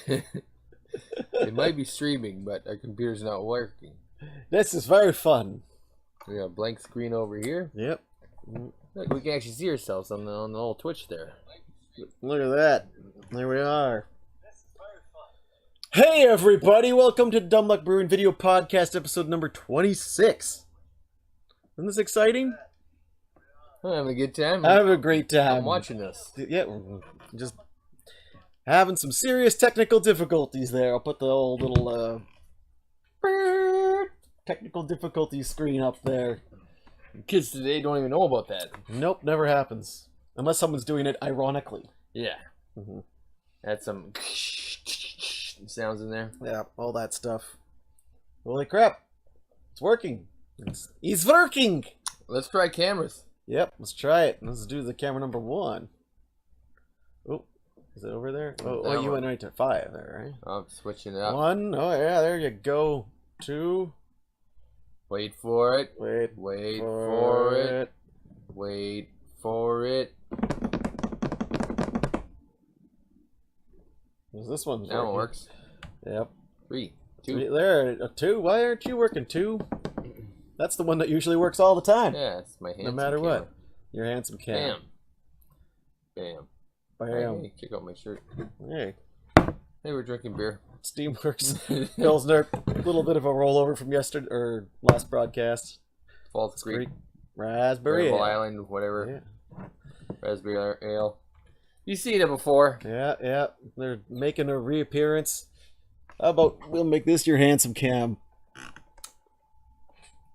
It might be streaming, but our computer's not working. This is very fun. We got a blank screen over here. Yep. Look, we can actually see ourselves on the old Twitch there. Look at that. There we are. Hey everybody, welcome to Dumb Luck Brewing Video Podcast episode number 26. Isn't this exciting? I'm having a good time. I'm having a great time. I'm watching this. Yeah, just having some serious technical difficulties there. I'll put the old little technical difficulties screen up there. Kids today don't even know about that. Nope, never happens. Unless someone's doing it ironically. Yeah. Had some sounds in there. Yeah, all that stuff. Holy crap. It's working. It's working! Let's try cameras. Yep, let's try it. Let's do the camera number 1. Oh, is it over there? Oh, you went right to 5 there, right? I'm switching it up. 1. Oh, yeah, there you go. 2. Wait for it. Wait for it. Wait for it. Is this one? Now it works. Yep. 3, 2. There, 2. Why aren't you working 2? That's the one that usually works all the time. Yeah, it's my handsome no matter camera. what. Your handsome cam. Bam. Bam. Hey, check out my shirt. Hey. Hey, we're drinking beer. Steamworks Pilsner. A little bit of a rollover from yesterday or last broadcast. Falls Creek. Raspberry Ale. Ale. Island, whatever. Yeah. Raspberry Ale. You've seen it before. Yeah. They're making a reappearance. How about we'll make this your handsome cam?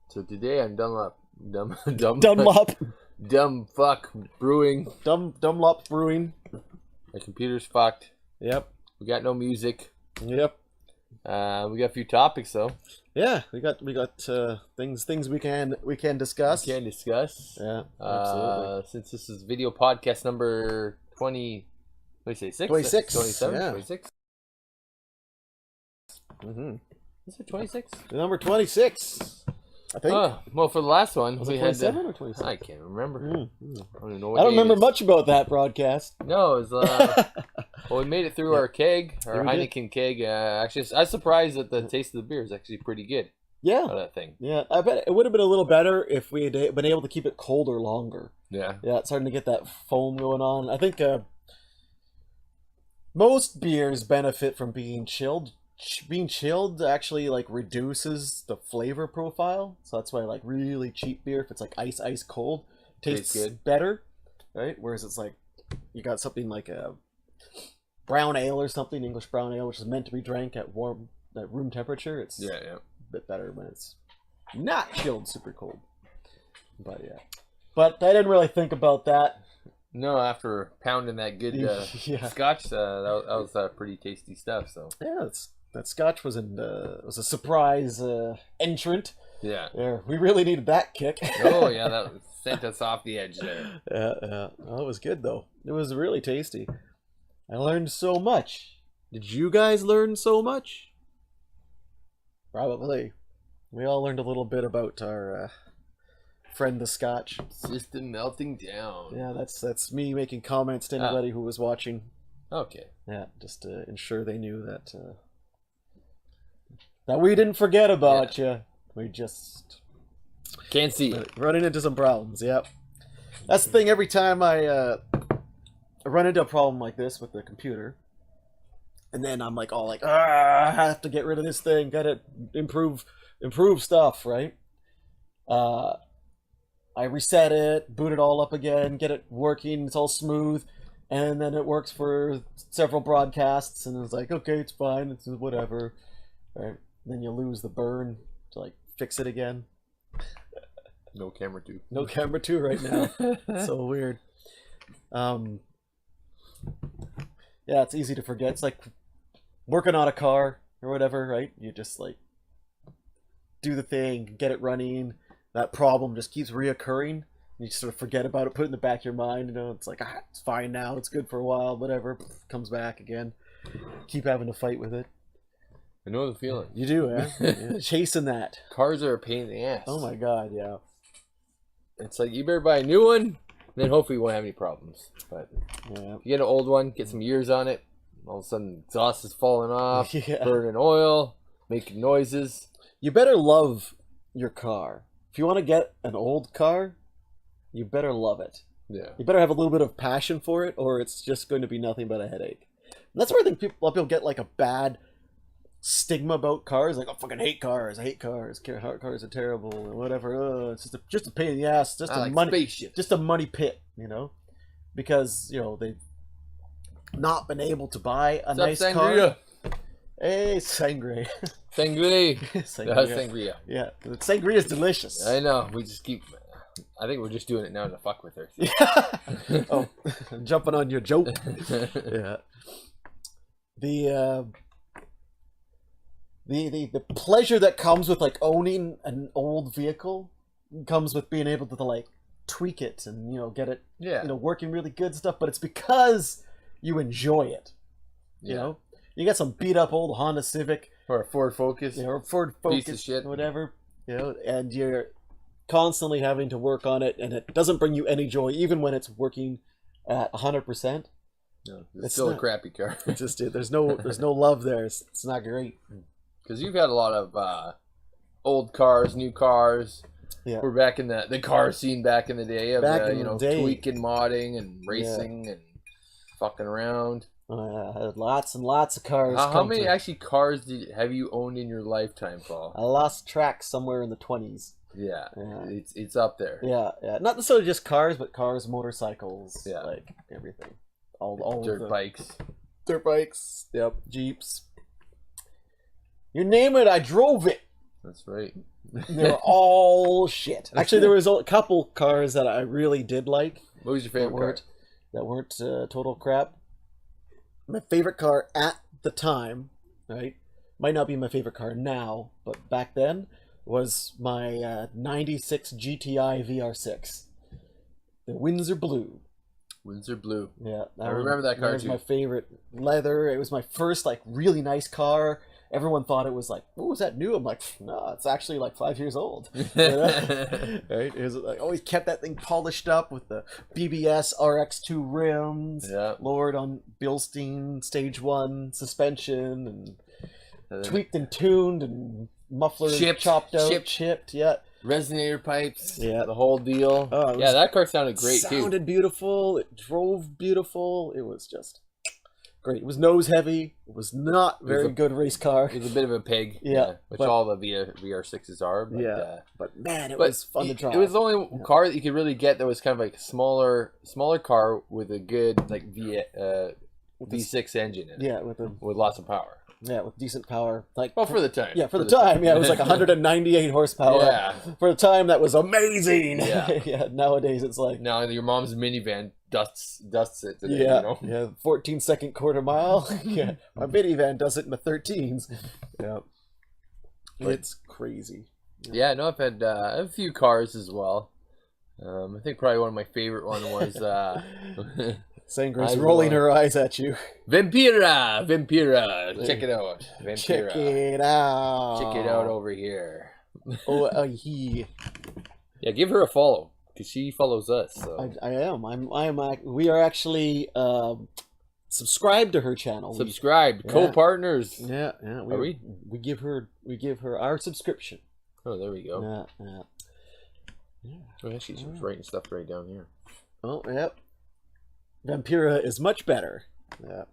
So today I'm Dunlop Brewing. Dunlop Brewing. My computer's fucked. Yep. We got no music. Yep. We got a few topics though. Yeah, we got things we can discuss. We can discuss. Yeah, absolutely. Since this is video podcast number 20, what do you say, 6? 26. 27? Yeah. 26? Is it 26? Number 26. I think. Well, for the last one, Was we it had 27 or 26? I can't remember. I don't know. I don't remember much about that broadcast. No, it was. Well, we made it through our keg, our Heineken keg. Actually, I was surprised that the taste of the beer is actually pretty good. Yeah. Out of that thing. Yeah, I bet it would have been a little better if we had been able to keep it colder longer. Yeah. Yeah, it's starting to get that foam going on. I think most beers benefit from being chilled. Being chilled actually like reduces the flavor profile, so that's why like really cheap beer, if it's like ice cold, tastes good. better, right? Whereas it's like you got something like a brown ale or something, English brown ale, which is meant to be drank at room temperature. It's Yeah. a bit better when it's not chilled super cold. But yeah, but I didn't really think about that. No, after pounding that good scotch, that was pretty tasty stuff. So yeah, that scotch was was a surprise entrant. Yeah. We really needed that kick. Oh yeah, that sent us off the edge there. Yeah. Oh, it was good though. It was really tasty. I learned so much. Did you guys learn so much? Probably. We all learned a little bit about our friend the Scotch. System melting down. Yeah, that's me making comments to anybody who was watching. Okay. Yeah, just to ensure they knew that that we didn't forget about you. We just can't see you. Running into some problems. Yep. That's the thing. Every time I run into a problem like this with the computer, and then I'm like all like, I have to get rid of this thing. Gotta improve stuff, right? I reset it, boot it all up again, get it working. It's all smooth, and then it works for several broadcasts, and it's like, okay, it's fine, it's whatever, right? Then you lose the burn to like fix it again. No camera 2. No camera 2 right now. So weird. Yeah, it's easy to forget. It's like working on a car or whatever, right? You just like do the thing, get it running. That problem just keeps reoccurring. You sort of forget about it, put it in the back of your mind. You know, it's like, it's fine now. It's good for a while. Whatever, comes back again. Keep having to fight with it. I know the feeling. You do, eh? Yeah. Chasing that. Cars are a pain in the ass. Oh my god, yeah. It's like you better buy a new one, then hopefully you won't have any problems. But yeah, if you get an old one, get some years on it, all of a sudden exhaust is falling off, Yeah. burning oil, making noises. You better love your car. If you want to get an old car, you better love it. Yeah. You better have a little bit of passion for it, or it's just going to be nothing but a headache. And that's where I think people get like a bad stigma about cars. Like, I fucking hate cars. I hate cars. Cars are terrible or whatever. It's just a pain in the ass. Just a money pit, you know? Because, you know, they've not been able to buy a nice car. Hey, sangria. Sangria. Sangria. Sangria. Yeah, sangria is delicious. I know. We just keep... I think we're just doing it now to fuck with her. Yeah. Oh, jumping on your joke. Yeah. The pleasure that comes with like owning an old vehicle comes with being able to like tweak it and, you know, get it, Yeah. you know, working really good stuff, but it's because you enjoy it. You know, you got some beat up old Honda Civic or a Ford Focus, you know, or Ford Focus, piece of shit, whatever, you know, and you're constantly having to work on it, and it doesn't bring you any joy, even when it's working at 100%. No, it's still a crappy car. It's just there's no love there. It's not great. Because you've had a lot of old cars, new cars. Yeah, we're back in the car scene back in the day of tweaking, modding, and racing and fucking around. I had lots and lots of cars. How many cars have you owned in your lifetime, Paul? I lost track somewhere in the 20s. Yeah, it's up there. Yeah, not necessarily just cars, but cars, motorcycles, like everything. All dirt bikes. Yep, Jeeps. You name it, I drove it. That's right. They were all shit. Actually, there was a couple cars that I really did like. What was your favorite car? That weren't total crap. My favorite car at the time, right? Might not be my favorite car now, but back then was my 96 GTI VR6. The Windsor Blue. Windsor Blue. Yeah. I remember that car too. It was my favorite. Leather. It was my first like really nice car. Everyone thought it was like, oh, was that new? I'm like, no, it's actually like 5 years old. Right? It was, I always kept that thing polished up with the BBS RX2 rims, lowered on Bilstein Stage 1 suspension, and tweaked and tuned, and muffler chopped out, chipped, resonator pipes, the whole deal. That car sounded great too. Sounded beautiful. It drove beautiful. It was just great. It was nose heavy. It was not very good race car. It was a bit of a pig. Which all the VR6s are. But, but man, it was fun to drive. It was the only car that you could really get that was kind of like a smaller car with a good like V6 engine in it. With lots of power. Yeah, with decent power. Like, well, for the time. Yeah, for the time. Yeah, it was like 198 horsepower. Yeah. For the time, that was amazing. Yeah. Nowadays, it's like... Now your mom's minivan dusts it today, yeah, you know? Yeah, 14-second quarter mile. Yeah, my minivan does it in the 13s. Yeah. But it's crazy. Yeah, no, I've had a few cars as well. I think probably one of my favorite one was... Sangra's rolling her eyes at you. Vampira! Check it out. Vampira. Check it out. Check it out over here. Yeah, give her a follow, because she follows us. So. I am. We are actually subscribed to her channel. Subscribed. Co-partners. Yeah. Are we? We give her our subscription. Oh, there we go. Yeah. Oh, yeah, she's writing stuff right down here. Oh, yep. Vampira is much better. Yeah.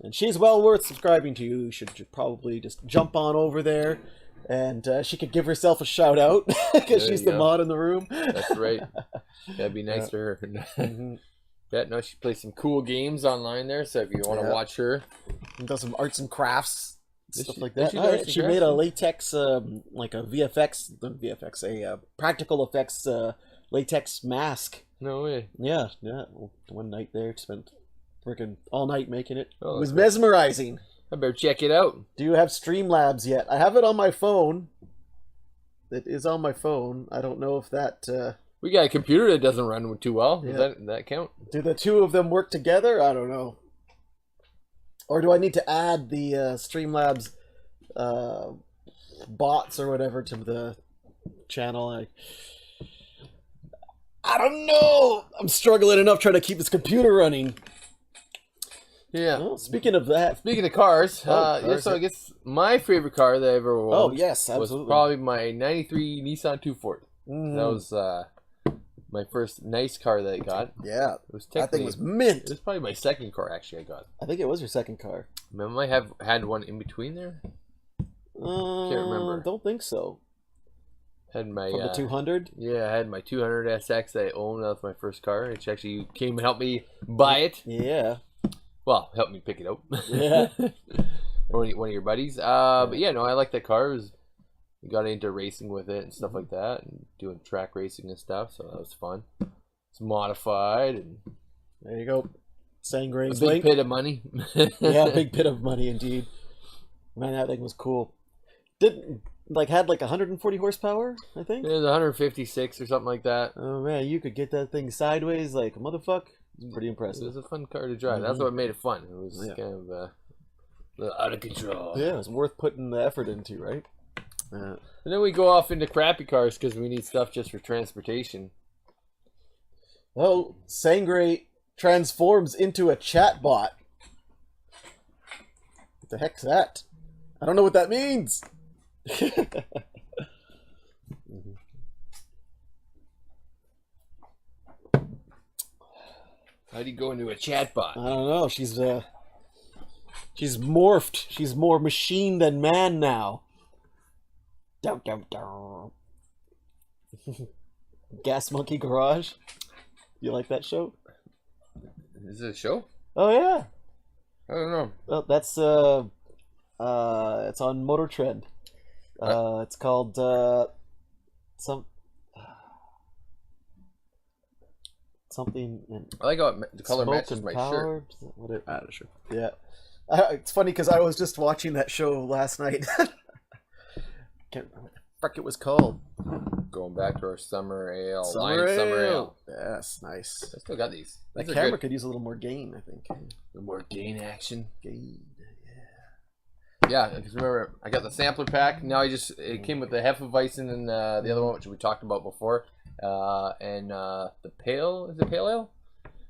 And she's well worth subscribing to. You should probably just jump on over there, and she could give herself a shout out because she's the mod in the room. That's right. That'd be nice to her. Yeah, no, she plays some cool games online there, so if you want to watch her. And does some arts and crafts, stuff like that. She made a latex, like a a practical effects latex mask. No way. Yeah. One night there, spent freaking all night making it. It was mesmerizing. I better check it out. Do you have Streamlabs yet? I have it on my phone. It is on my phone. I don't know if that... We got a computer that doesn't run too well. Does that count? Do the two of them work together? I don't know. Or do I need to add the Streamlabs bots or whatever to the channel? I don't know. I'm struggling enough trying to keep this computer running. Yeah. Well, speaking of that. Speaking of cars, so I guess my favorite car that I ever owned was probably my 93 Nissan 240. That was my first nice car that I got. Yeah. It was that thing was mint. It was probably my second car, actually, I got. I think it was your second car. I might have had one in between there. Can't remember. Don't think so. Had my from the 200. Yeah, I had my 200 SX that I owned. That was my first car. It actually came and helped me buy it. Yeah. Well, helped me pick it up. Yeah. one of your buddies. But yeah, no, I like that car. We got into racing with it and stuff like that, and doing track racing and stuff. So that was fun. It's modified, and there you go. Sangre's a big pit of money. Yeah, a big pit of money indeed. Man, that thing was cool. Had 140 horsepower, I think. It was 156 or something like that. Oh man, you could get that thing sideways like a motherfucker. It's pretty impressive. It was a fun car to drive. That's what made it fun. It was kind of a little out of control. Yeah, it's worth putting the effort into, right? And then we go off into crappy cars because we need stuff just for transportation. Well, Sangre transforms into a chatbot. What the heck's that? I don't know what that means. How do you go into a chatbot? I don't know. She's morphed. She's more machine than man now. Dum dum dum. Gas Monkey Garage. You like that show? Is it a show? Oh yeah. I don't know. Well, that's it's on Motor Trend. It's called something. I like how the color matches my shirt. Sure. Yeah. It's funny because I was just watching that show last night. Can't remember what the frick it was called. Going back to our summer ale. Summer ale. Yes, nice. I still got these. That camera could use a little more gain, I think. A little more gain action. Gain. Yeah, because remember, I got the sampler pack. Now it came with the Hefeweizen and the other one, which we talked about before, and the pale. Is it pale ale?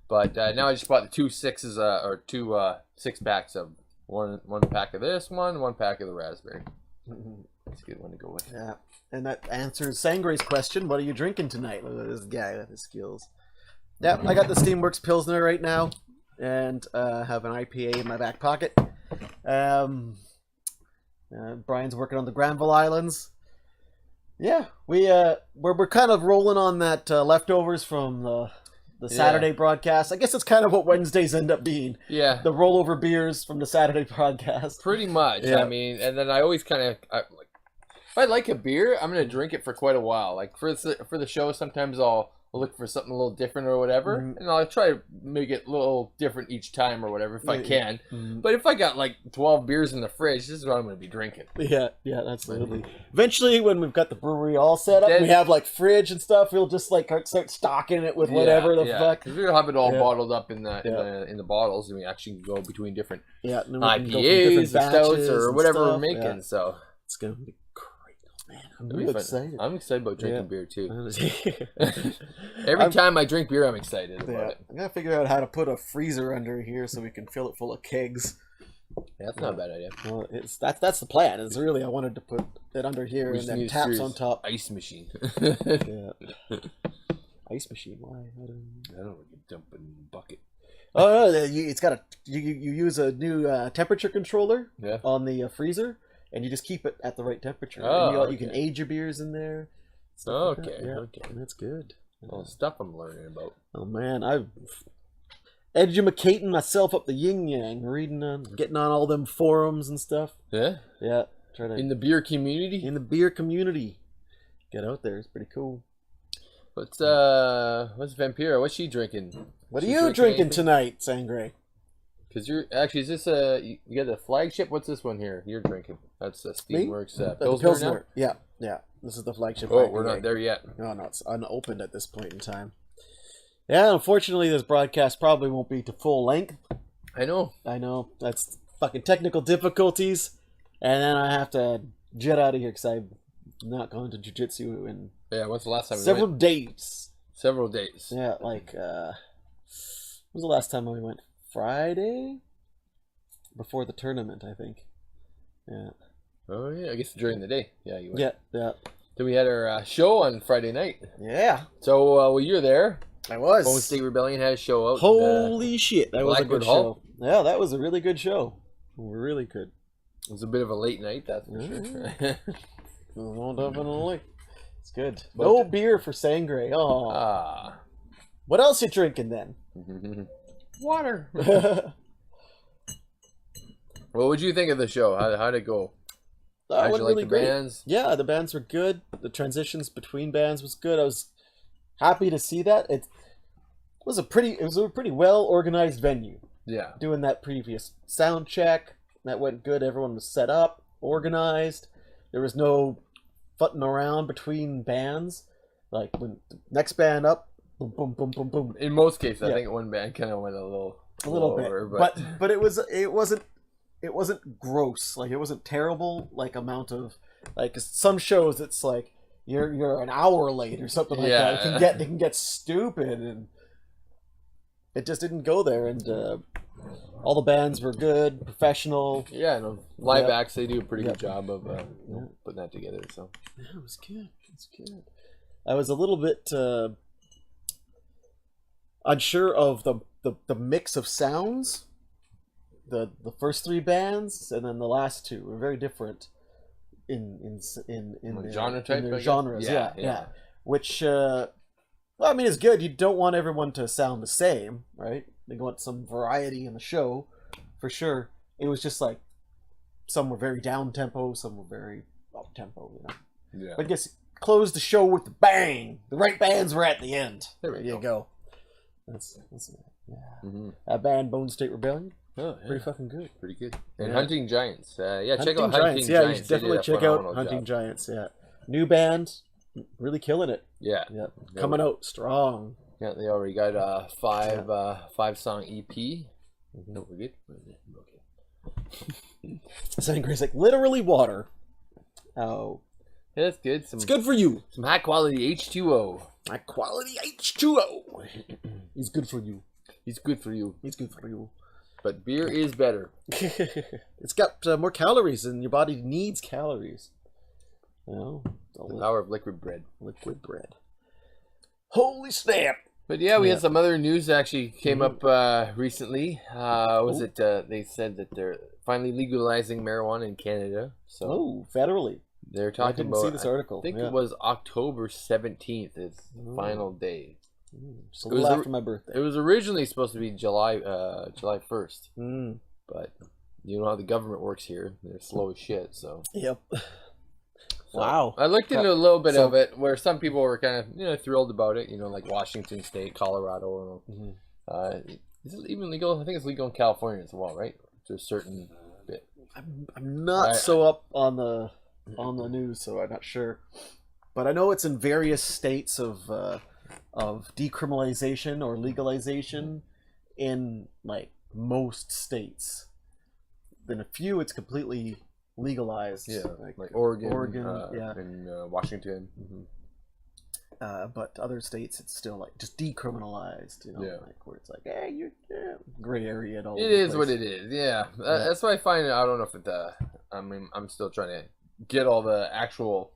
But now I just bought the two 6-packs of one pack of this one pack of the raspberry. That's a good one to go with. Yeah, and that answers Sangre's question. What are you drinking tonight? Look at this guy with his skills. Yeah, I got the Steamworks Pilsner right now, and have an IPA in my back pocket. Brian's working on the Granville Islands. Yeah, we're kind of rolling on that leftovers from the Saturday broadcast. I guess it's kind of what Wednesdays end up being. Yeah, the rollover beers from the Saturday broadcast. Pretty much. Yeah. I mean, and then I always kind of if I like a beer, I'm gonna drink it for quite a while. Like for the show, sometimes I'll look for something a little different or whatever, and I'll try to make it a little different each time or whatever if I can. But if I got like 12 beers in the fridge, this is what I'm going to be drinking. Yeah, absolutely. Eventually, when we've got the brewery all set up, we have like fridge and stuff, we'll just like start stocking it with whatever the fuck. Because we'll have it all bottled up in the bottles, and we actually can go between different IPAs, or stouts or whatever we're making. So it's going to be I'm really excited. I'm excited about drinking beer too. Every time I drink beer, I'm excited about it. I gotta figure out how to put a freezer under here so we can fill it full of kegs. Yeah, that's not a bad idea. Well, that's the plan. It's really I wanted to put it under here and then taps on top. Ice machine. Ice machine. Why? I don't know. You dump it in a bucket. Oh no! It's got you use a new temperature controller on the freezer. And you just keep it at the right temperature. You can age your beers in there. Okay. That's good. Well, stuff I'm learning about. Oh man, I've edumacating myself up the yin yang, getting on all them forums and stuff. Yeah. Yeah. In the beer community. Get out there. It's pretty cool. What's Vampira? What's she drinking? What are you drinking tonight, Sangre? Because you're actually, is this you got the flagship? What's this one here? You're drinking. That's the Steamworks Pilsner. Yeah. This is the flagship. Oh, we're not there yet. No, it's unopened at this point in time. Yeah, unfortunately, this broadcast probably won't be to full length. I know. That's fucking technical difficulties, and then I have to jet out of here because I've not gone to jiu-jitsu in when's the last time? Several days. Several days. Yeah, when was the last time we went? Friday? before the tournament, I think. Yeah. Oh yeah, I guess during the day. Yeah, you went. Yeah, yeah. Then we had our show on Friday night. Yeah. So well, you're there. I was. Golden State Rebellion had a show out. Holy shit, that was a good Hall. show. Yeah, that was a really good show. Really good. It was a bit of a late night, that's for sure. Oh, definitely. It's good. No beer for Sangre. Oh. Ah. What else you drinking then? Water. What would you think of the show? How'd it go? How'd you like the bands? Yeah, the bands were good. The transitions between bands was good. I was happy to see that. It was a pretty well organized venue. Yeah. Doing that previous sound check, that went good. Everyone was set up, organized. There was no futting around between bands. Like when the next band up, boom, boom, boom, boom, boom. In most cases, I think one band kind of went a little lower, bit, but it wasn't gross. Like it wasn't terrible. Like amount of like some shows, it's like you're an hour late or something like that. It can get stupid, and it just didn't go there. And all the bands were good, professional. Yeah, no, live acts, they do a pretty good job of putting that together. So yeah, it was good. It's good. I was a little bit unsure of the mix of sounds. The first three bands and then the last two were very different in genre type, in their genres. Yeah. Which well, I mean, it's good. You don't want everyone to sound the same, right? They want some variety in the show, for sure. It was just like some were very down tempo, some were very up tempo. You know. Yeah. But I guess closed the show with the bang. The right bands were at the end. There you go. That's that band, Bone State Rebellion. Oh, yeah. Pretty fucking good. Pretty good. And Hunting Giants. Check out Hunting Hunting Giants. Giants. Yeah, you should definitely check out Hunting Giants. Yeah. New band, really killing it. Yeah. Yeah. Coming out strong. Yeah, they already got a five song EP. No, we're good. Okay. Sangre's like literally water. Oh. Yeah, that's good. It's good for you. Some high quality H2O. High quality H2O. He's good for you. He's good for you. He's good for you. But beer is better. It's got more calories, and your body needs calories. You know, the power of liquid bread. Liquid bread. Holy snap! But yeah, we had some other news that actually came up recently. They said that they're finally legalizing marijuana in Canada. So federally. They're talking about. I didn't see this article. I think it was October 17th. Is the final day. Just a little after my birthday. It was originally supposed to be July 1st. But you know how the government works here. They're slow as shit, so. Yep. So wow. I looked into a little bit of it where some people were kind of thrilled about it, like Washington State, Colorado. Is it even legal? I think it's legal in California as well, right? To a certain bit. I'm not so up on the news, so I'm not sure. But I know it's in various states of decriminalization or legalization in like most states. In a few, it's completely legalized. Yeah, like Oregon, yeah, and Washington. But other states, it's still like just decriminalized. Like where it's like, hey, you're gray area and all. It is what it is. Yeah, that's why I find it. I don't know if it. I'm still trying to get all the actual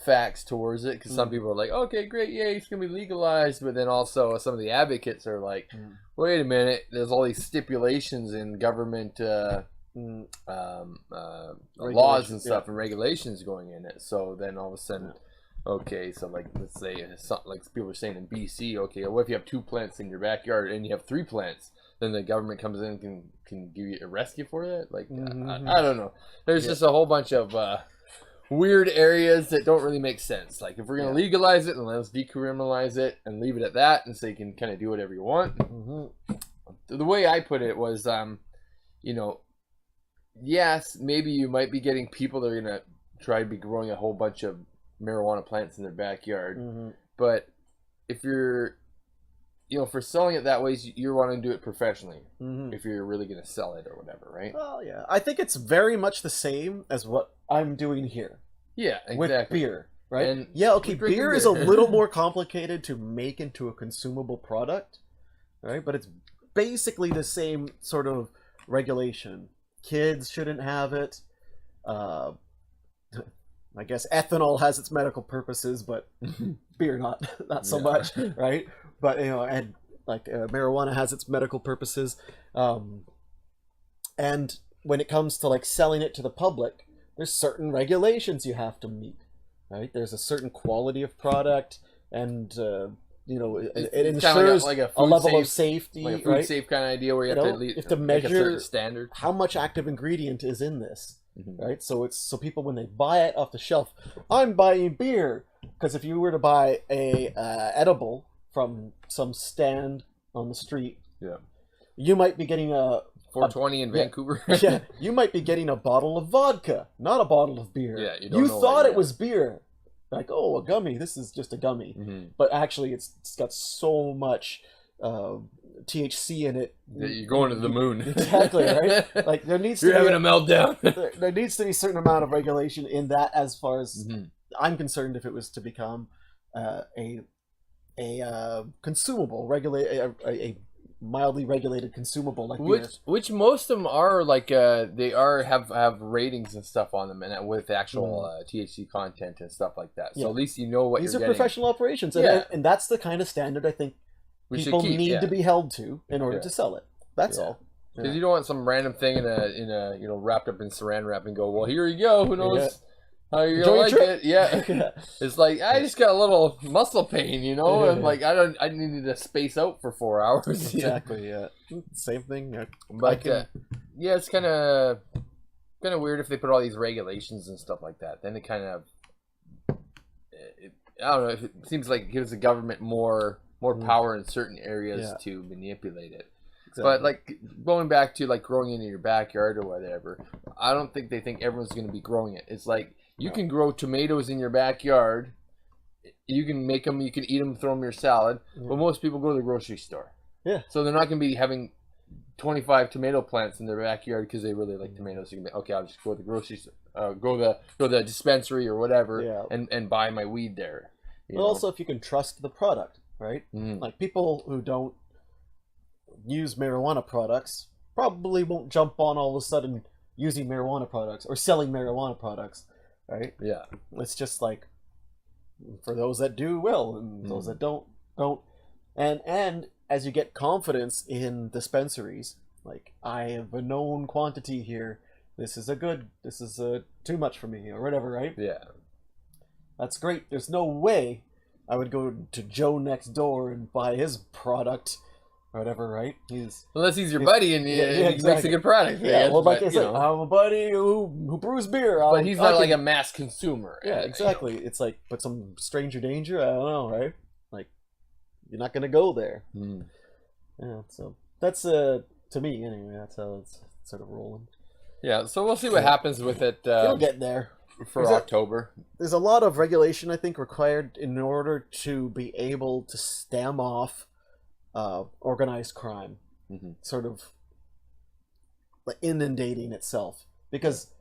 facts towards it, because some people are like, okay, great, yay, it's gonna be legalized, but then also some of the advocates are like, wait a minute, there's all these stipulations in government laws and stuff and regulations going in it. So then all of a sudden, okay, so like let's say something like people are saying in BC, okay, what if you have 2 plants in your backyard and you have 3 plants? Then the government comes in and can give you arrest you for that? Like I don't know. There's just a whole bunch of weird areas that don't really make sense. Like if we're gonna legalize it, then let's decriminalize it and leave it at that, and so you can kind of do whatever you want. The way I put it was, yes, maybe you might be getting people that are gonna try to be growing a whole bunch of marijuana plants in their backyard, but if you're, for selling it that way, you're wanting to do it professionally. If you're really gonna sell it or whatever, right? Well, yeah, I think it's very much the same as what I'm doing here. Yeah, exactly. With beer, right? And beer is a little more complicated to make into a consumable product, right? But it's basically the same sort of regulation kids shouldn't have it. I guess ethanol has its medical purposes, but beer not so much, right? But and like marijuana has its medical purposes, and when it comes to like selling it to the public, there's certain regulations you have to meet, right? There's a certain quality of product, and it ensures like a level of safety, like a food safe kind of idea where you have to measure make a certain standard. How much active ingredient is in this, right? So people when they buy it off the shelf, I'm buying beer, because if you were to buy a edible from some stand on the street, you might be getting a 420 in Vancouver. You might be getting a bottle of vodka, not a bottle of beer. Yeah, you thought it was beer. Like, oh, a gummy. This is just a gummy. But actually, it's got so much THC in it. Yeah, you're going to the moon. Exactly, right? Like there needs you're having a meltdown. there needs to be a certain amount of regulation in that, as far as I'm concerned. If it was to become a consumable, a mildly regulated consumable, like which most of them are like they have ratings and stuff on them, and with actual THC content and stuff like that. So at least you know what these you're are getting. Professional operations, and that's the kind of standard I think people need to be held to in order to sell it. That's all. Because you don't want some random thing in a wrapped up in saran wrap and go, well, here you go. Who knows how you're gonna like it? Yeah. It's like I just got a little muscle pain, and like I needed to space out for 4 hours. Exactly. Yeah. Same thing. But it's kind of weird if they put all these regulations and stuff like that. Then it kind of I don't know. It seems like it gives the government more power in certain areas to manipulate it. Exactly. But like going back to like growing it in your backyard or whatever, I don't think they think everyone's going to be growing it. It's like you can grow tomatoes in your backyard. You can make them. You can eat them. Throw them in your salad. But most people go to the grocery store. Yeah. So they're not going to be having 25 tomato plants in their backyard because they really like tomatoes. You can be, okay, I'll just go to the grocery store, go to the dispensary or whatever, and buy my weed there. Well, also if you can trust the product, right? Like people who don't use marijuana products probably won't jump on all of a sudden using marijuana products or selling marijuana products, right? Yeah. It's just like for those that do will, and those that don't. And as you get confidence in dispensaries, like I have a known quantity here, this is too much for me or whatever, right? Yeah. That's great. There's no way I would go to Joe next door and buy his product or whatever, right? Unless he's your buddy and he makes a good product. Yeah, well, like I said, I'm a buddy who brews beer. But he's not like a mass consumer. Yeah, exactly. It's like, but some stranger danger, I don't know, right? Like, you're not going to go there. Yeah, so that's, to me, anyway, that's how it's sort of rolling. Yeah, so we'll see what happens with it. It'll get there. For October. There's a lot of regulation, I think, required in order to be able to stem off organized crime, sort of inundating itself, because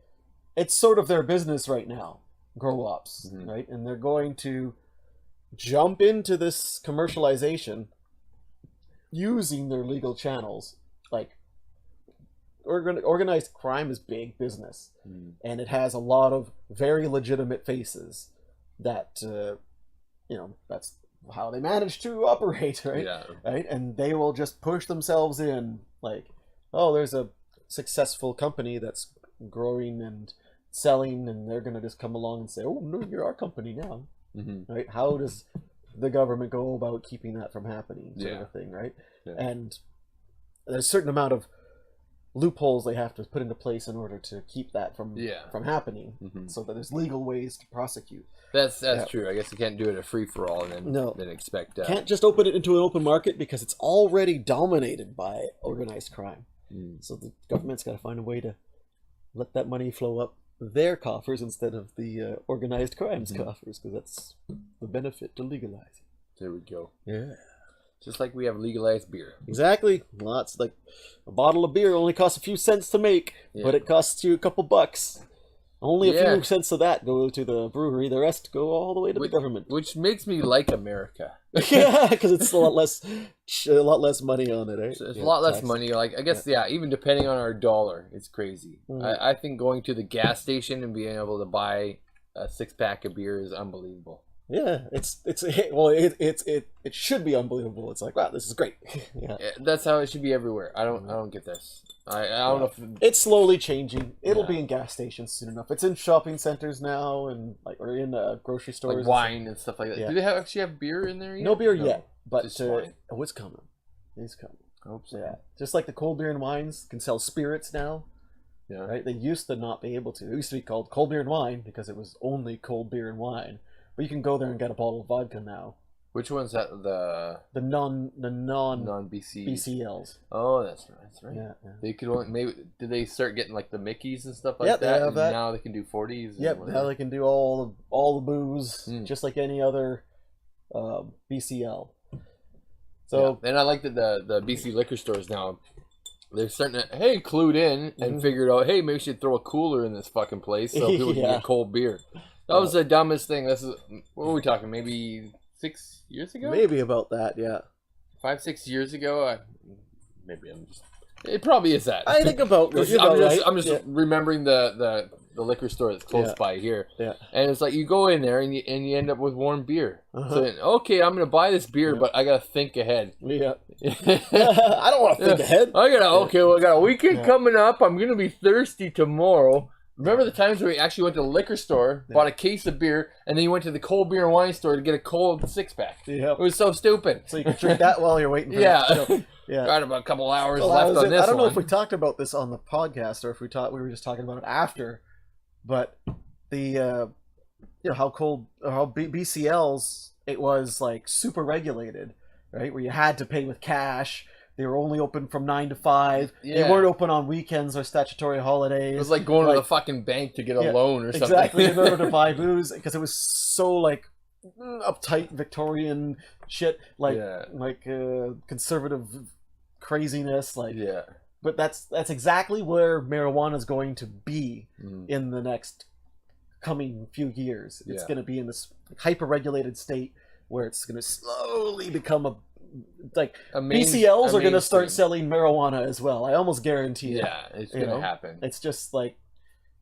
it's sort of their business right now, grow ops, right? And they're going to jump into this commercialization using their legal channels. Like organized crime is big business, and it has a lot of very legitimate faces that that's how they manage to operate, right? Yeah. Right? And they will just push themselves in, like, oh, there's a successful company that's growing and selling, and they're going to just come along and say, oh, no, you're our company now. Right? How does the government go about keeping that from happening, sort of a thing, right? Yeah. And there's a certain amount of loopholes they have to put into place in order to keep that from happening, so that there's legal ways to prosecute. That's true. I guess you can't do it a free for all and then expect. Can't just open it into an open market because it's already dominated by organized crime. So the government's got to find a way to let that money flow up their coffers instead of the organized crime's coffers, because that's the benefit to legalizing. There we go. Yeah. Just like we have legalized beer. Exactly. Lots, like a bottle of beer only costs a few cents to make, but it costs you a couple bucks. Only a few cents of that go to the brewery. The rest go all the way to the government. Which makes me like America. Yeah, because it's a lot less money on it, right? It's a lot less money. Like, I guess, even depending on our dollar, it's crazy. I think going to the gas station and being able to buy a 6-pack of beer is unbelievable. Yeah, it should be unbelievable. It's like, wow, this is great. Yeah, that's how it should be everywhere. I don't get this. I don't know if it's slowly changing. It'll be in gas stations soon enough. It's in shopping centers now, and or in grocery stores, like wine and stuff like that. Yeah. Do they actually have beer in there yet? No beer yet, but it's coming. It's coming. I hope so. Yeah, just like the cold beer and wines can sell spirits now. Yeah, right. They used to not be able to. It used to be called cold beer and wine because it was only cold beer and wine. But you can go there and get a bottle of vodka now. Which one's that? The non BC BCLs. Oh, that's right. Yeah. They could only did they start getting like the Mickeys and stuff like that? They have that. Now they can do 40s. Yep. Now they can do all the booze just like any other BCL. So and I like that the BC liquor stores now. They're starting to clued in and figured out, hey, maybe we should throw a cooler in this fucking place so people can get cold beer. That was the dumbest thing. This is what were we talking? Maybe 6 years ago? Maybe about that, yeah. 5-6 years ago. It probably is that. I think about. I'm just remembering the liquor store that's close by here. Yeah. And it's like you go in there and you end up with warm beer. So okay, I'm gonna buy this beer, but I gotta think ahead. Yeah. I don't want to think ahead. I got a weekend coming up. I'm gonna be thirsty tomorrow. Remember the times where we actually went to the liquor store, bought a case of beer, and then you went to the cold beer and wine store to get a cold 6-pack? Yeah. It was so stupid. So you can drink that while you're waiting for the show. Yeah. Got about a couple hours left on this. I don't know if we talked about this on the podcast or if we were just talking about it after, but the how BCLs, it was like super regulated, right? Where you had to pay with cash. They were only open from 9 to 5. Yeah. They weren't open on weekends or statutory holidays. It was like going to the fucking bank to get a loan or something. Exactly, in order to buy booze, because it was so like uptight Victorian shit, conservative craziness, But that's exactly where marijuana is going to be in the next coming few years. It's going to be in this hyper-regulated state where it's going to slowly become BCLs are going to start selling marijuana as well. I almost guarantee it. Yeah, it's going to happen. It's just like,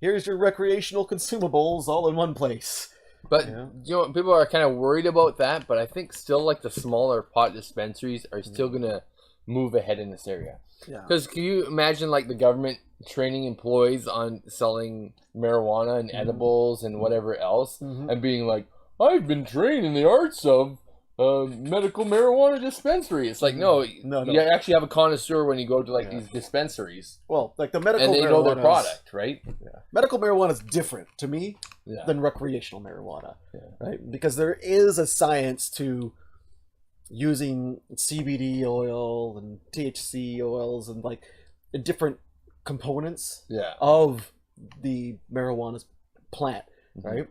here's your recreational consumables all in one place. But people are kind of worried about that. But I think still, like the smaller pot dispensaries are still going to move ahead in this area. Yeah. Because can you imagine like the government training employees on selling marijuana and edibles and whatever else, and being like, I've been trained in the arts of medical marijuana dispensary. It's like no. You actually have a connoisseur when you go to these dispensaries. Well, like the medical, and they know their product, right? Yeah. Medical marijuana is different to me than recreational marijuana, right? Because there is a science to using CBD oil and THC oils and like different components of the marijuana plant, right?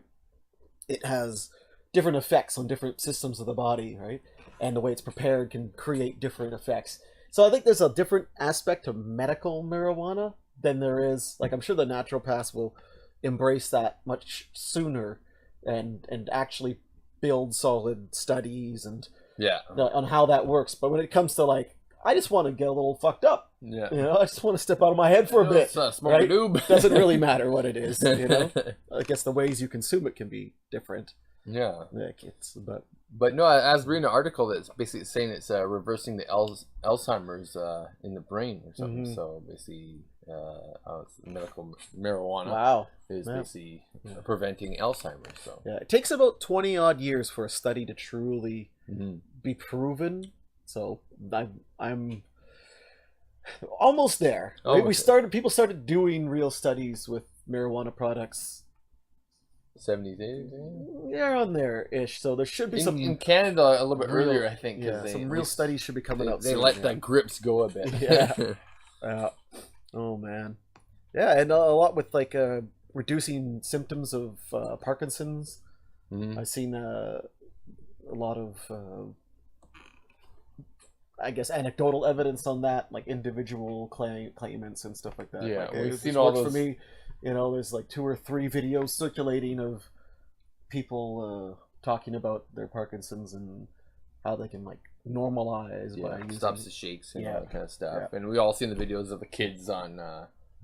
It has different effects on different systems of the body, right? And the way it's prepared can create different effects. So I think there's a different aspect to medical marijuana than there is, like, I'm sure the naturopaths will embrace that much sooner and actually build solid studies and on how that works. But when it comes to like, I just want to get a little fucked up. Yeah. I just want to step out of my head for a bit. Smoke a doob. Doesn't really matter what it is, I guess the ways you consume it can be different. Yeah. But no, I was reading an article that's basically saying it's reversing the Alzheimer's in the brain or something. So basically, it's medical marijuana is basically preventing Alzheimer's. So it takes about 20 odd years for a study to truly be proven. So I'm almost there. People started doing real studies with marijuana products 70s, 80s? Yeah, on there-ish. So there should be some... In Canada, a little bit earlier, I think. Some real studies should be coming out soon. They let the grips go a bit. Oh, man. Yeah, and a lot with, like, reducing symptoms of Parkinson's. I've seen a lot of... I guess anecdotal evidence on that, like individual claimants and stuff like that. Yeah, like, we've seen all those. For me, You know, there's like 2 or 3 videos circulating of people talking about their Parkinson's and how they can like normalize by using stops the shakes and all Yeah. that kind of stuff. Yeah. And we all seen the videos of the kids on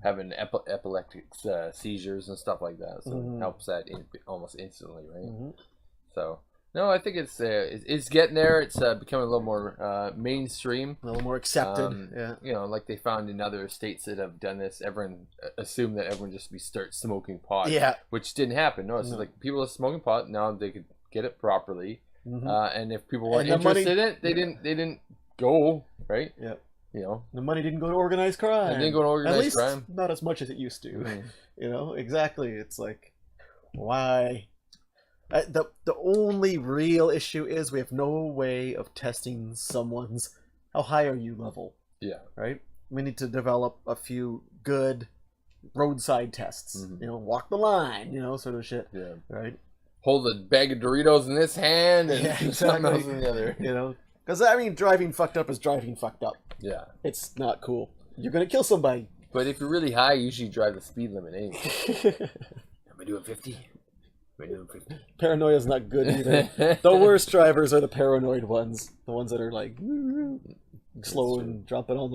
having epileptic seizures and stuff like that. So it helps that almost instantly, right? So no, I think it's getting there. It's becoming a little more mainstream, a little more accepted. You know, like they found in other states that have done this. Everyone assumed that everyone just start smoking pot, which didn't happen. No, it's like people are smoking pot now. They could get it properly, and if people weren't interested in it, they didn't go, right. You know, the money didn't go to organized crime. It didn't go to organized At least crime. Not as much as it used to. You know, exactly. It's like, why? The only real issue is we have no way of testing someone's how high are you level. Yeah. Right. We need to develop a few good roadside tests. You know, walk the line. You know, sort of shit. Yeah. Right. Hold a bag of Doritos in this hand and exactly. something else in the other. You know. Because, I mean, driving fucked up is driving fucked up. Yeah. It's not cool. You're going to kill somebody. But if you're really high, you usually drive the speed limit anyway. Am I doing 50? Am I doing 50? Paranoia's not good either. The worst drivers are the paranoid ones. The ones that are like slow and jumping on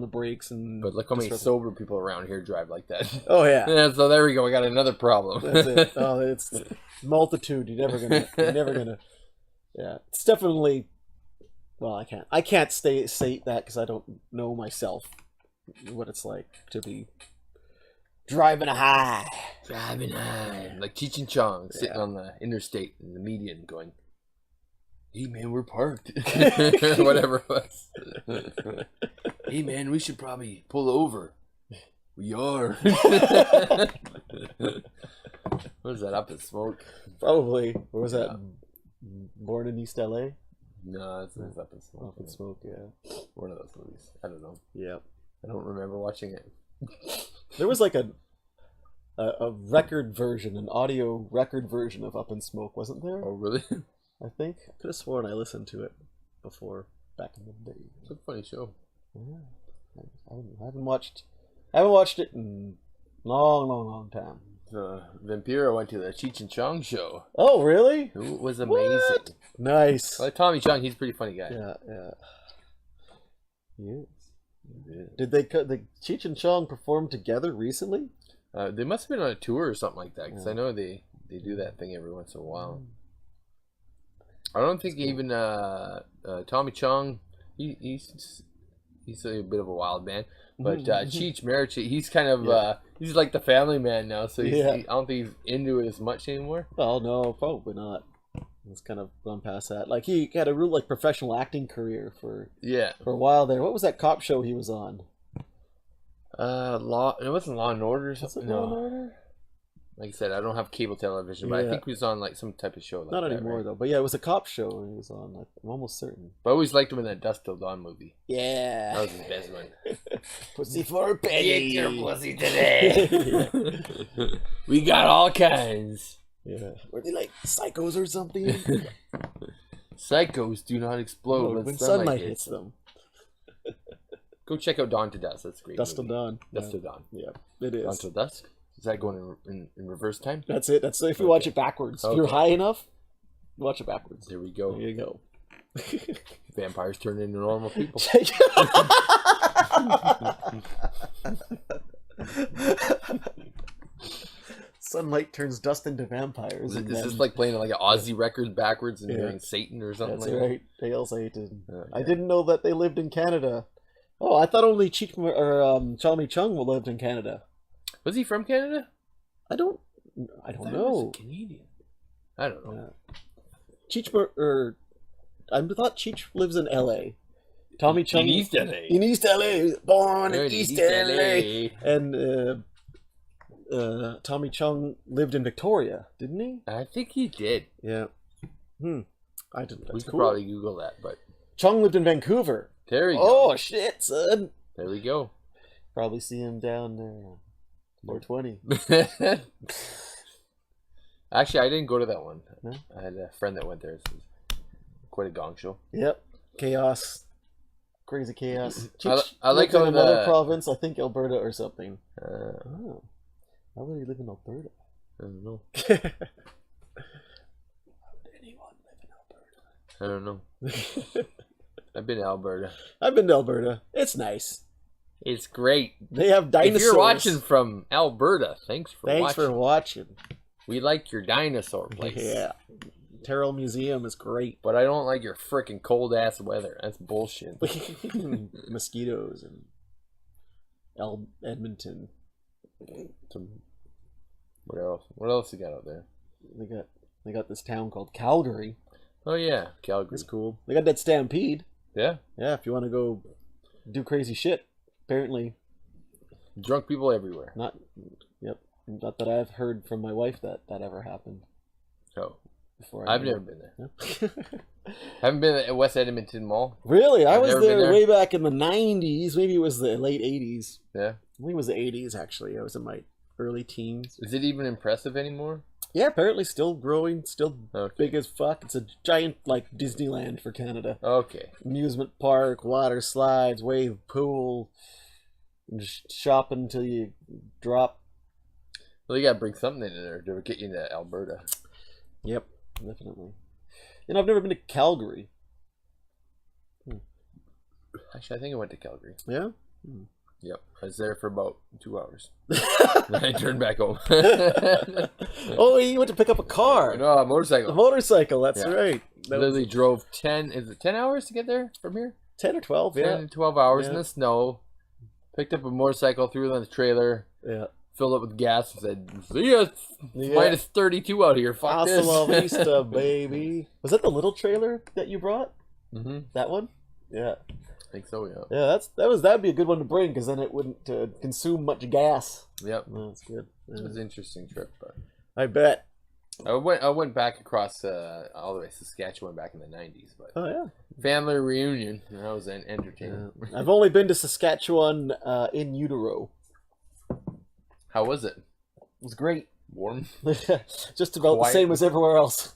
the brakes. But look how many sober people around here drive like that. Oh, yeah. So there we go. We got another problem. That's it. Oh, it's multitude. You're never gonna. Yeah. It's definitely... Well, I can't say that because I don't know myself what it's like to be driving high. Like Cheech and Chong sitting on the interstate in the median going, "Hey man, we're parked." Whatever it was. "Hey man, we should probably pull over." "We are." What is that, Up in Smoke? Probably. Or was that Born in East LA? No, it's Up in Smoke. Up in Smoke, yeah. One of those movies. I don't know. Yeah. I don't remember watching it. There was like a record version, an audio record version of Up in Smoke, wasn't there? Oh, really? I think. I could have sworn I listened to it before, back in the day. It's a funny show. Yeah. I haven't watched it in long time. Vampiro went to the Cheech and Chong show. Oh, really? It was amazing. What? Nice. Like Tommy Chong, he's a pretty funny guy. Yeah. Yes. Yeah. Did the Cheech and Chong perform together recently? They must have been on a tour or something like that, because I know they do that thing every once in a while. I don't think even Tommy Chong, he's a bit of a wild man. But Cheech Marich, he's kind of he's like the family man now, so I don't think he's into it as much anymore. Well, no, probably not. He's kind of gone past that. Like he had a real professional acting career for a while there. What was that cop show he was on? It wasn't Law and Order or something. Law and Order? Like I said, I don't have cable television, but I think he was on like some type of show like not that. Not anymore, right? though. But yeah, it was a cop show he was on. I'm almost certain. But I always liked him in that Dusk Till Dawn movie. Yeah. That was his best one. Pussy for a penny. Get your pussy today. We got all kinds. Yeah. Were they like psychos or something? Psychos do not explode when sunlight hits them. Go check out Dawn to Dusk. That's great. Dusk Till Dawn. Dusk Till Dawn. Yeah, it is. Dawn Till Dusk? Is that going in reverse time? That's it. That's if you watch it backwards. If you're high enough, watch it backwards. There we go. There you go. Vampires turn into normal people. Sunlight turns dust into vampires. Is this like playing like an Aussie record backwards and doing Satan or something? That's like right. Hail Satan. I didn't know that they lived in Canada. Oh, I thought only Tommy Chung lived in Canada. Was he from Canada? I don't know. He was a Canadian. I don't know. I thought Cheech lives in L.A. Tommy Chung in East L.A. In East L.A. Born in East L.A. And Tommy Chung lived in Victoria, didn't he? I think he did. Yeah. I didn't. We could probably Google that, but Chung lived in Vancouver. There you go. Oh shit, son. There we go. Probably see him down there. 420. Actually, I didn't go to that one. No? I had a friend that went there. So it was quite a gong show. Yep. Chaos. Crazy chaos. I like in how another province, I think Alberta or something. Why would he live in Alberta? I don't know. Anyone live in Alberta? I don't know. I've been to Alberta. I've been to Alberta. It's nice. It's great. They have dinosaurs. If you're watching from Alberta, thanks for watching. We like your dinosaur place. Yeah. Terrell Museum is great. But I don't like your freaking cold ass weather. That's bullshit. Mosquitoes and Edmonton. What else? What else you got out there? They got this town called Calgary. Oh yeah, Calgary. It's cool. They got that Stampede. Yeah. Yeah, if you want to go do crazy shit. Apparently. Drunk people everywhere. Not that I've heard from my wife that ever happened. Oh. Before I've never been there. Haven't been at West Edmonton Mall. Really? I was there way back in the 90s. Maybe it was the late 80s. Yeah. I think it was the 80s, actually. I was in my early teens. Is it even impressive anymore? Yeah, apparently still growing, still big as fuck. It's a giant, like, Disneyland for Canada. Okay. Amusement park, water slides, wave pool, shopping until you drop. Well, you gotta bring something in there to get you into Alberta. Yep, definitely. And I've never been to Calgary. Actually, I think I went to Calgary. Yeah? Yep. I was there for about 2 hours. Then I turned back home. Oh, you went to pick up a car. No, a motorcycle. A motorcycle, that's right. That literally drove 10, is it 10 hours to get there from here? 10 or 12, yeah. 10 to 12 hours in the snow. Picked up a motorcycle, threw it on the trailer. Yeah. Filled up with gas and said, see ya, minus 32 out here. Fuck this. Hasta la vista, baby. Was that the little trailer that you brought? Mm-hmm. That one? Yeah. I think so, yeah. Yeah, that'd be a good one to bring because then it wouldn't consume much gas. Yep. Oh, that's good. Yeah. It was an interesting trip. But I bet. I went back across all the way to Saskatchewan back in the 90s. But oh, yeah. Family reunion. That was entertaining. Yeah. I've only been to Saskatchewan in utero. How was it? It was great. Warm? Just about the same as everywhere else.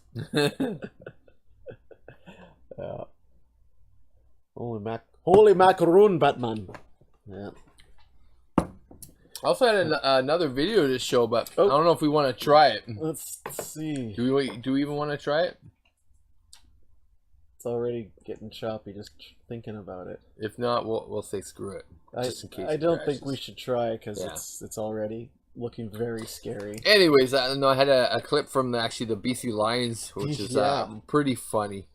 Holy macaroon, Batman. Yeah. I also had another video to show, but I don't know if we want to try it. Let's see. Do we even want to try it? It's already getting choppy just thinking about it. If not, we'll say screw it. Just in case I don't think we should try because it's already looking very scary. Anyways, I know I had a clip from the BC Lions, which is pretty funny.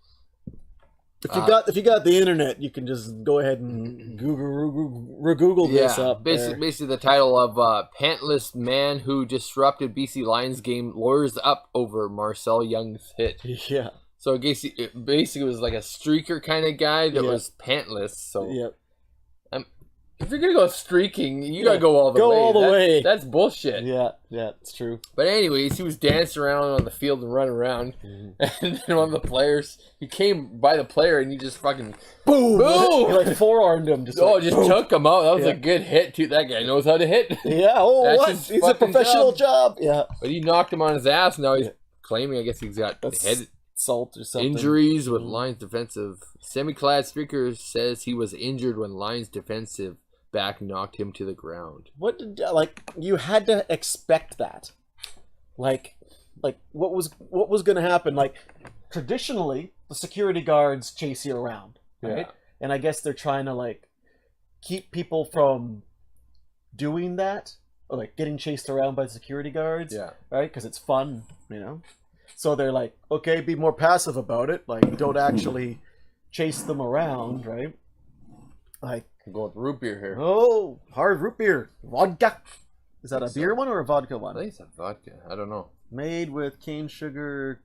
If you got the internet, you can just go ahead and Google this up. Basically, the title of "Pantless Man Who Disrupted BC Lions Game Lawyers Up Over Marcel Young's Hit." Yeah. So it basically was like a streaker kind of guy that was pantless. So if you're gonna go streaking, you gotta go all the way. Go all the way. That's bullshit. Yeah, it's true. But anyways, he was dancing around on the field and running around, and then one of the players, he came by the player and he just fucking boom. He like forearmed him. Just took him out. That was a good hit too. That guy knows how to hit. Yeah. Oh, what? He's a professional job. Yeah. But he knocked him on his ass. Now he's claiming, I guess he's got head assault or something. Injuries with Lions defensive. Semi-clad speaker says he was injured when Lions defensive back knocked him to the ground. What did you had to expect that? Like what was going to happen? Like traditionally, the security guards chase you around, right? Yeah. And I guess they're trying to keep people from doing that, or getting chased around by security guards, right? Because it's fun, you know. So they're like, okay, be more passive about it. Don't actually chase them around, right? I'm going with root beer here. Oh, hard root beer. Vodka. Is that a beer one or a vodka one? I think it's a vodka. I don't know. Made with cane sugar,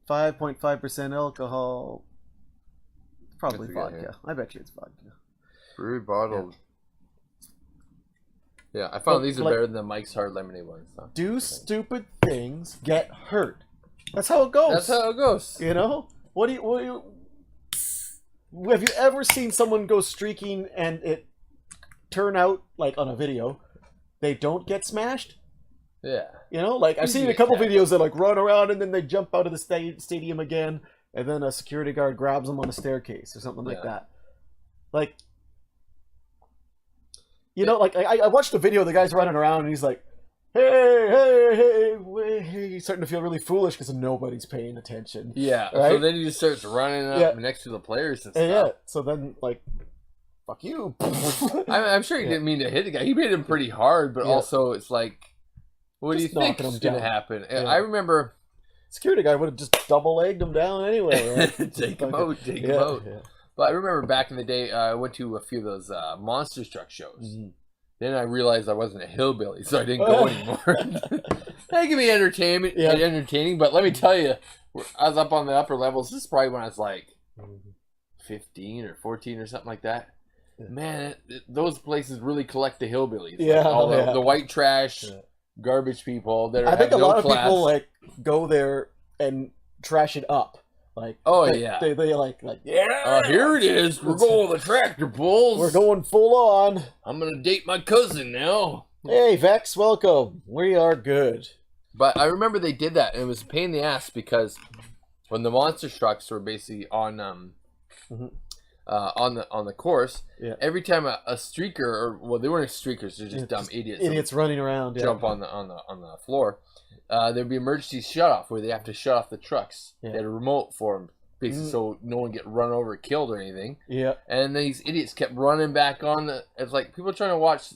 5.5% alcohol. Probably vodka. I bet you it's vodka. Brewery bottled. Yeah, I found these are better than the Mike's Hard Lemonade ones. Huh? Do stupid things, get hurt. That's how it goes. You know? What do you have you ever seen someone go streaking and it turn out on a video they don't get smashed? Yeah. You know, I've seen a couple videos that run around and then they jump out of the stadium again and then a security guard grabs them on a staircase or something like that. I watched a video of the guy's running around and he's like, hey, he's starting to feel really foolish because nobody's paying attention. Yeah, right? So then he just starts running up next to the players and stuff. Yeah, so then, like, fuck you. I'm sure he didn't mean to hit the guy. He hit him pretty hard, but also it's like, what do you think is going to happen? Yeah. I remember... Security guy would have just double-legged him down anyway. Right? Take him out. Yeah. But I remember back in the day, I went to a few of those monster truck shows. Mm-hmm. Then I realized I wasn't a hillbilly, so I didn't go anymore. That can be entertaining, but let me tell you, I was up on the upper levels. This is probably when I was like 15 or 14 or something like that. Yeah. Man, those places really collect the hillbillies. Yeah, like all the white trash, garbage people that are. I think a lot of class. people like go there and trash it up. Like, they like here it is. We're going with the tractor bulls. We're going full on. I'm gonna date my cousin now. Hey Vex, welcome. We are good. But I remember they did that, and it was a pain in the ass because when the monster trucks were basically on the course, every time a streaker they weren't streakers, they're just dumb idiots. Idiots running around. Jump on the floor. There'd be emergency shut off where they have to shut off the trucks. Yeah. They had a remote for them, basically, so no one get run over, or killed, or anything. Yeah. And these idiots kept running back on it's like people trying to watch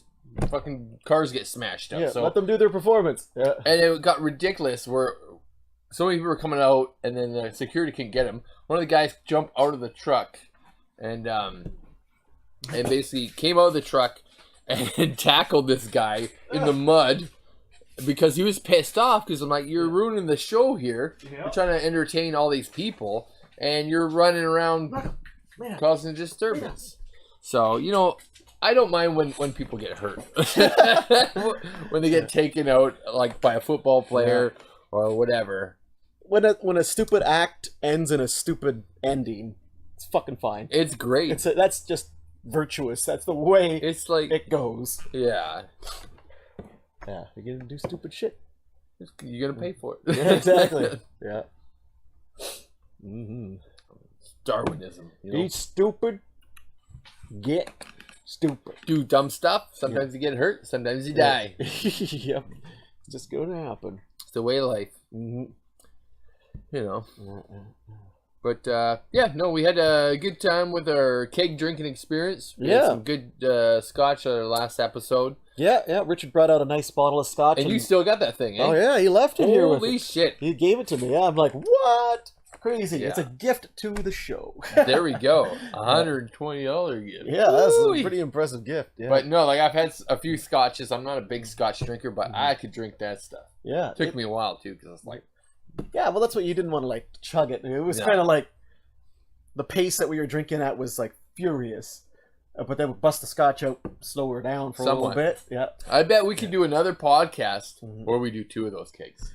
fucking cars get smashed up. Yeah, so let them do their performance. Yeah. And it got ridiculous where so many people were coming out, and then the security couldn't get him. One of the guys jumped out of the truck and basically came out of the truck and tackled this guy in the mud. Because he was pissed off because I'm like, you're ruining the show here. You're trying to entertain all these people, and you're running around causing disturbance. So, I don't mind when people get hurt. When they get taken out, like, by a football player or whatever. When a stupid act ends in a stupid ending, it's fucking fine. It's great. That's just virtuous. That's the way it goes. Yeah. Yeah, you're gonna do stupid shit. You're gonna pay for it. Yeah, exactly. Yeah. Mm-hmm. Darwinism. Be stupid. Get stupid. Do dumb stuff. Sometimes you get hurt. Sometimes you die. Yep. It's just gonna happen. It's the way of life. Mm-hmm. But we had a good time with our keg drinking experience. We had some good scotch on our last episode. Yeah. Richard brought out a nice bottle of scotch. And you still got that thing, eh? Oh, yeah, he left it here with Holy shit. He gave it to me. Yeah, I'm like, what? Crazy. Yeah. It's a gift to the show. There we go. $120 gift. Yeah, that's a pretty impressive gift. Yeah. But no, I've had a few scotches. I'm not a big scotch drinker, but I could drink that stuff. Yeah. It took me a while, too, because it's like... Yeah, well, that's what you didn't want to, chug it. It was kind of like the pace that we were drinking at was, furious. But then we bust the scotch out, slow her down for a little bit. Yeah. I bet we could do another podcast where we do 2 of those cakes.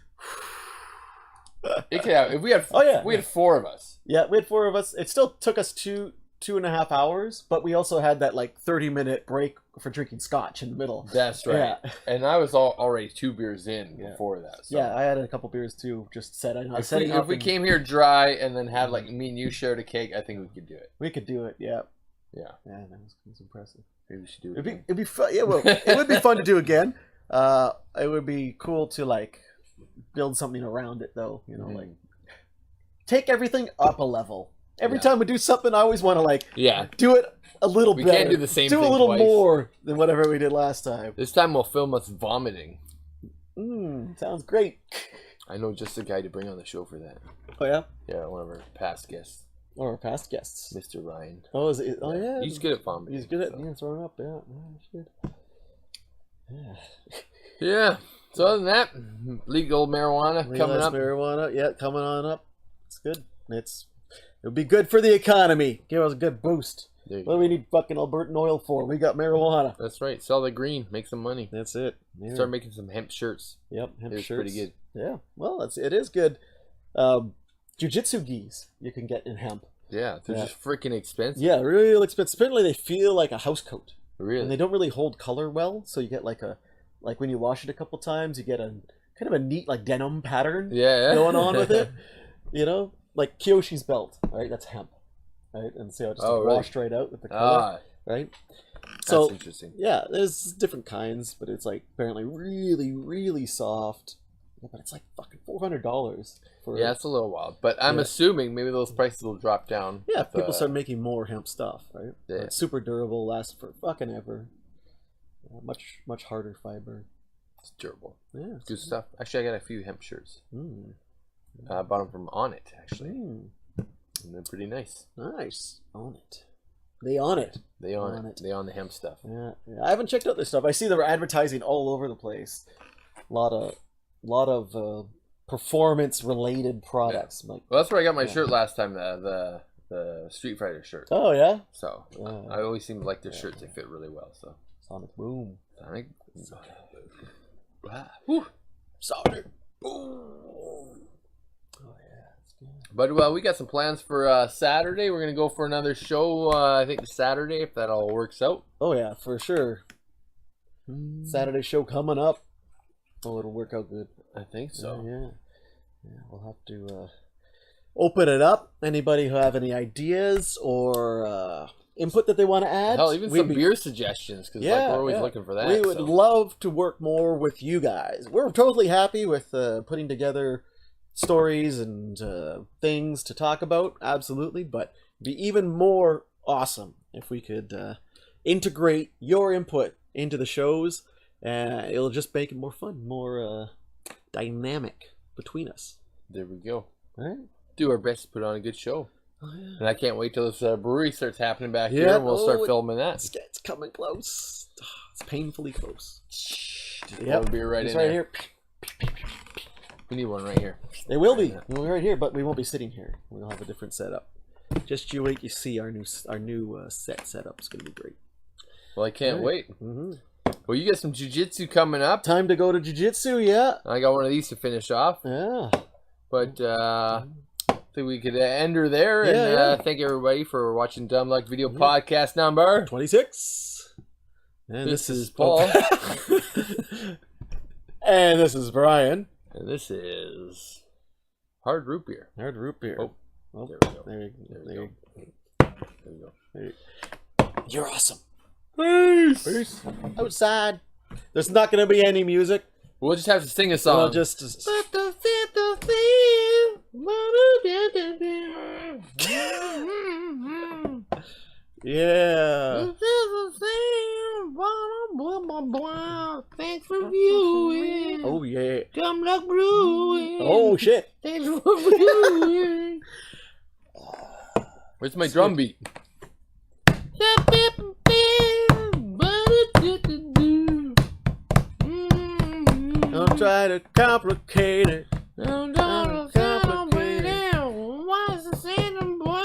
It could have, if we had, we had 4 of us. Yeah, we had 4 of us. It still took us 2.5 hours, but we also had that 30-minute break for drinking scotch in the middle. That's right. Yeah. And I was already 2 beers in before that. So. Yeah, I had a couple beers too. Just setting up. If we came here dry and then had me and you shared a cake, I think we could do it. We could do it. Yeah. Yeah. Yeah, that was impressive. Maybe we should do it. It'd be fun. Yeah, well, it would be fun to do again. It would be cool to build something around it though. Take everything up a level. Every time we do something, I always want to do it a little better. We can't do the same thing Do a little twice. more than whatever we did last time. This time we'll film us vomiting. Sounds great. I know just the guy to bring on the show for that. Oh yeah? Yeah, one of our past guests. Or our past guests. Mr. Ryan. Oh, is it? Oh yeah. He's good at vomiting. He's good at throwing up. Yeah, that's good. Yeah. Yeah. So other than that, legal marijuana coming up. Marijuana, coming on up. It's good. It'll be good for the economy. Give us a good boost. What do we need fucking Albertan oil for? We got marijuana. That's right. Sell the green. Make some money. That's it. Yeah. Start making some hemp shirts. Yep, hemp shirts. Pretty good. Yeah. Well, it is good. Jiu-jitsu gis you can get in hemp. Yeah, they're just freaking expensive. Yeah, real expensive. Apparently they feel like a house coat. Really? And they don't really hold color well, so you get like when you wash it a couple times, you get a kind of a neat denim pattern going on with it. Like Kyoshi's belt, right? That's hemp, right? And see how it just washed right out with the color, right? So interesting. yeah, there's different kinds, but it's like apparently really, really soft. Yeah, but it's like fucking $400 for. Yeah, it's a little wild, but I'm Yeah. assuming maybe those prices will drop down. Yeah, with, people start making more hemp stuff, right? Yeah. It's super durable, lasts for fucking ever. Much harder fiber. It's durable. Yeah, Good stuff. Actually, I got a few hemp shirts. I bought them from On It, actually. And they're pretty nice. Nice. Own it. They on it. They on it. They on the hemp stuff. Yeah. I haven't checked out their stuff. I see they're advertising all over the place. A lot of performance related products. Yeah. Well, that's where I got my shirt last time. The Street Fighter shirt. Oh yeah. So I always seem to like their shirts. They fit really well. So Sonic Boom. Sonic. Sonic Boom. But we got some plans for Saturday. We're gonna go for another show. I think Saturday, if that all works out. Oh yeah, for sure. Saturday show coming up. Oh, it'll work out good. I think so. Yeah. We'll have to open it up. Anybody who have any ideas or input that they want to add? Hell, even some beer suggestions, because we're always looking for that. We would love to work more with you guys. We're totally happy with putting together stories and things to talk about, absolutely, but it'd be even more awesome if we could integrate your input into the shows. It'll just make it more fun, more dynamic between us. There we go. All right. Do our best to put on a good show. Oh, yeah. And I can't wait till this brewery starts happening back here, and we'll start filming that. It's coming close. It's painfully close. Just pour a beer right in right there. here. We need one right here. They will be. We'll be right here, but we won't be sitting here. We'll have a different setup. Just you wait, you see our new set setup. It's gonna be great. Well, I can't wait. Well, you got some jiu-jitsu coming up. Time to go to jiu-jitsu, yeah. I got one of these to finish off. Yeah. But I think we could end her there. And thank everybody for watching Dumb Luck Video Podcast number 26. And this is Paul. And this is Brian. And this is Hard Root Beer. Hard Root Beer. Oh, there we go. There you go. You're awesome. Peace. Outside. There's not going to be any music. We'll just have to sing a song. We'll just... Yeah. Thanks for viewing. Oh yeah. Dumb Luck Brewing. Oh shit. Thanks for viewing. Where's my drum beat? Don't try to complicate it. Don't complicate it. What's the same boy?